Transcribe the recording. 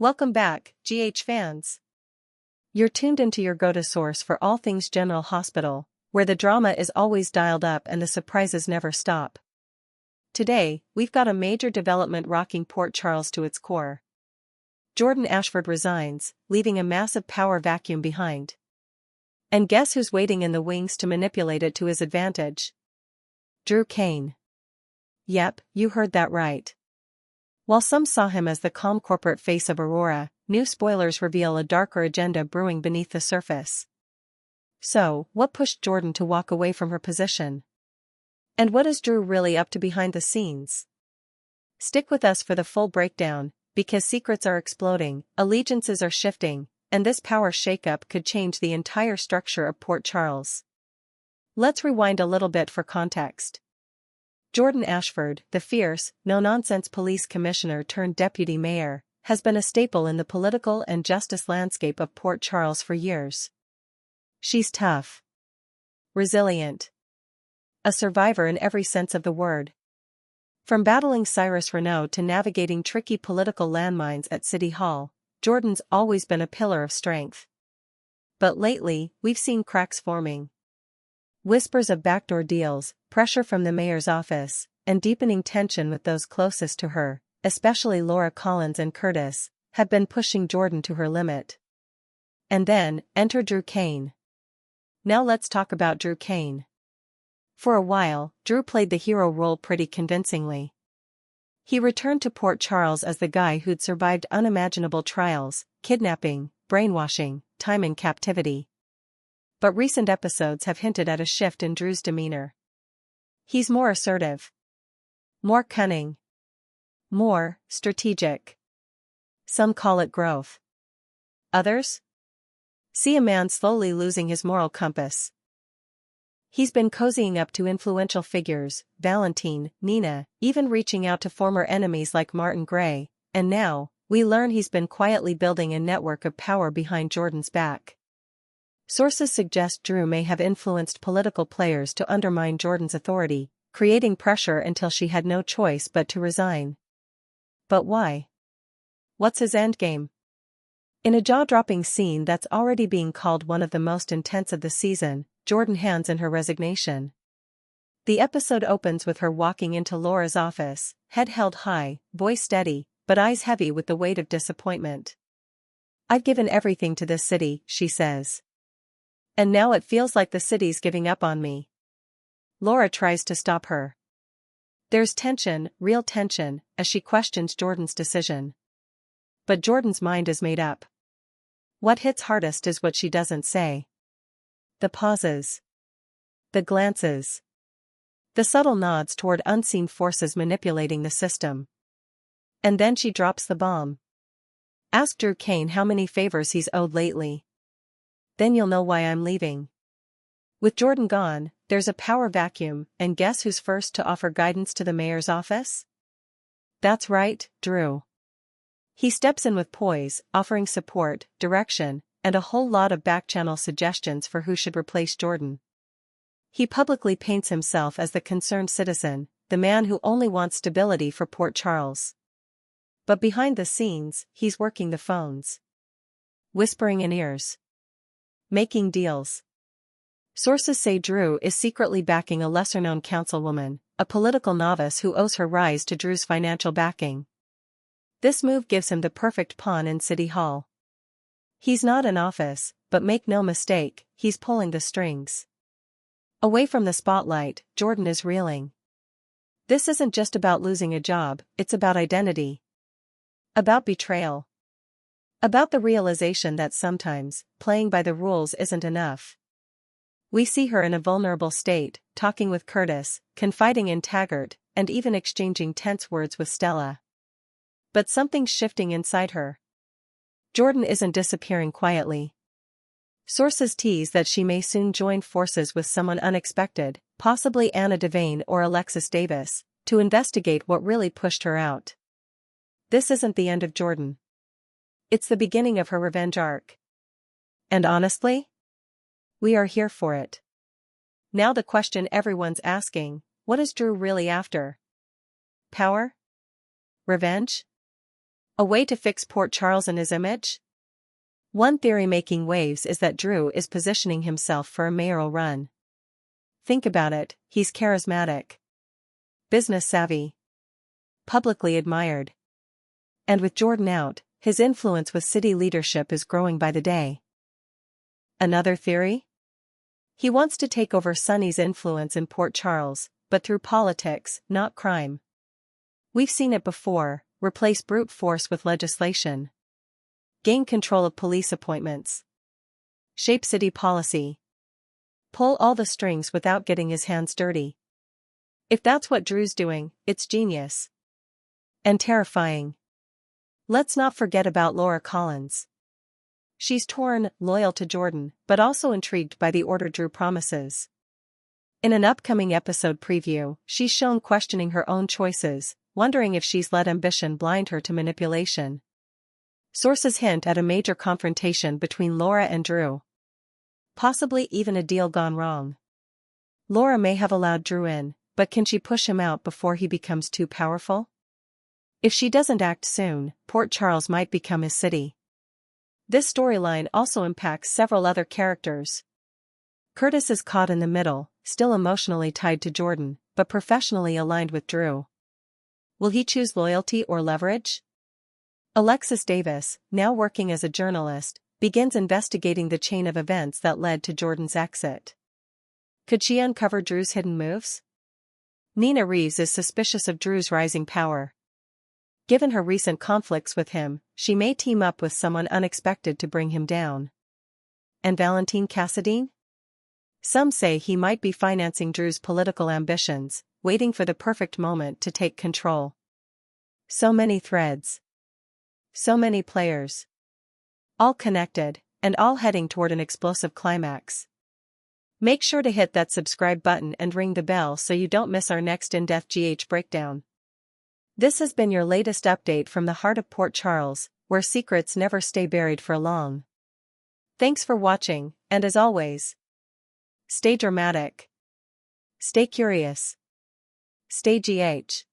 Welcome back, GH fans. You're tuned into your go-to source for all things General Hospital, where the drama is always dialed up and the surprises never stop. Today, we've got a major development rocking Port Charles to its core. Jordan Ashford resigns, leaving a massive power vacuum behind. And guess who's waiting in the wings to manipulate it to his advantage? Drew Cain. Yep, you heard that right. While some saw him as the calm corporate face of Aurora, new spoilers reveal a darker agenda brewing beneath the surface. So, what pushed Jordan to walk away from her position? And what is Drew really up to behind the scenes? Stick with us for the full breakdown, because secrets are exploding, allegiances are shifting, and this power shakeup could change the entire structure of Port Charles. Let's rewind a little bit for context. Jordan Ashford, the fierce, no-nonsense police commissioner turned deputy mayor, has been a staple in the political and justice landscape of Port Charles for years. She's tough, resilient, a survivor in every sense of the word. From battling Cyrus Renaud to navigating tricky political landmines at City Hall, Jordan's always been a pillar of strength. But lately, we've seen cracks forming. Whispers of backdoor deals, pressure from the mayor's office, and deepening tension with those closest to her, especially Laura Collins and Curtis, have been pushing Jordan to her limit. And then, enter Drew Cain. Now let's talk about Drew Cain. For a while, Drew played the hero role pretty convincingly. He returned to Port Charles as the guy who'd survived unimaginable trials, kidnapping, brainwashing, time in captivity. But recent episodes have hinted at a shift in Drew's demeanor. He's more assertive, more cunning, more strategic. Some call it growth. Others see a man slowly losing his moral compass. He's been cozying up to influential figures, Valentine, Nina, even reaching out to former enemies like Martin Gray, and now, we learn he's been quietly building a network of power behind Jordan's back. Sources suggest Drew may have influenced political players to undermine Jordan's authority, creating pressure until she had no choice but to resign. But why? What's his endgame? In a jaw-dropping scene that's already being called one of the most intense of the season, Jordan hands in her resignation. The episode opens with her walking into Laura's office, head held high, voice steady, but eyes heavy with the weight of disappointment. "I've given everything to this city," she says. "And now it feels like the city's giving up on me." Laura tries to stop her. There's tension, real tension, as she questions Jordan's decision. But Jordan's mind is made up. What hits hardest is what she doesn't say. The pauses. The glances. The subtle nods toward unseen forces manipulating the system. And then she drops the bomb. "Ask Drew Cain how many favors he's owed lately. Then you'll know why I'm leaving." With Jordan gone, there's a power vacuum, and guess who's first to offer guidance to the mayor's office? That's right, Drew. He steps in with poise, offering support, direction, and a whole lot of back-channel suggestions for who should replace Jordan. He publicly paints himself as the concerned citizen, the man who only wants stability for Port Charles. But behind the scenes, he's working the phones. Whispering in ears. Making deals. Sources say Drew is secretly backing a lesser-known councilwoman, a political novice who owes her rise to Drew's financial backing. This move gives him the perfect pawn in City Hall. He's not in office, but make no mistake, he's pulling the strings. Away from the spotlight, Jordan is reeling. This isn't just about losing a job, it's about identity. About betrayal. About the realization that sometimes, playing by the rules isn't enough. We see her in a vulnerable state, talking with Curtis, confiding in Taggart, and even exchanging tense words with Stella. But something's shifting inside her. Jordan isn't disappearing quietly. Sources tease that she may soon join forces with someone unexpected, possibly Anna Devane or Alexis Davis, to investigate what really pushed her out. This isn't the end of Jordan. It's the beginning of her revenge arc. And honestly, we are here for it. Now the question everyone's asking, what is Drew really after? Power? Revenge? A way to fix Port Charles and his image? One theory making waves is that Drew is positioning himself for a mayoral run. Think about it, he's charismatic, business savvy, publicly admired. And with Jordan out, his influence with city leadership is growing by the day. Another theory? He wants to take over Sonny's influence in Port Charles, but through politics, not crime. We've seen it before: replace brute force with legislation, gain control of police appointments, shape city policy, pull all the strings without getting his hands dirty. If that's what Drew's doing, it's genius. And terrifying. Let's not forget about Laura Collins. She's torn, loyal to Jordan, but also intrigued by the order Drew promises. In an upcoming episode preview, she's shown questioning her own choices, wondering if she's let ambition blind her to manipulation. Sources hint at a major confrontation between Laura and Drew. Possibly even a deal gone wrong. Laura may have allowed Drew in, but can she push him out before he becomes too powerful? If she doesn't act soon, Port Charles might become his city. This storyline also impacts several other characters. Curtis is caught in the middle, still emotionally tied to Jordan, but professionally aligned with Drew. Will he choose loyalty or leverage? Alexis Davis, now working as a journalist, begins investigating the chain of events that led to Jordan's exit. Could she uncover Drew's hidden moves? Nina Reeves is suspicious of Drew's rising power. Given her recent conflicts with him, she may team up with someone unexpected to bring him down. And Valentine Cassadine? Some say he might be financing Drew's political ambitions, waiting for the perfect moment to take control. So many threads. So many players. All connected, and all heading toward an explosive climax. Make sure to hit that subscribe button and ring the bell so you don't miss our next in-depth GH breakdown. This has been your latest update from the heart of Port Charles, where secrets never stay buried for long. Thanks for watching, and as always, stay dramatic, stay curious, stay GH.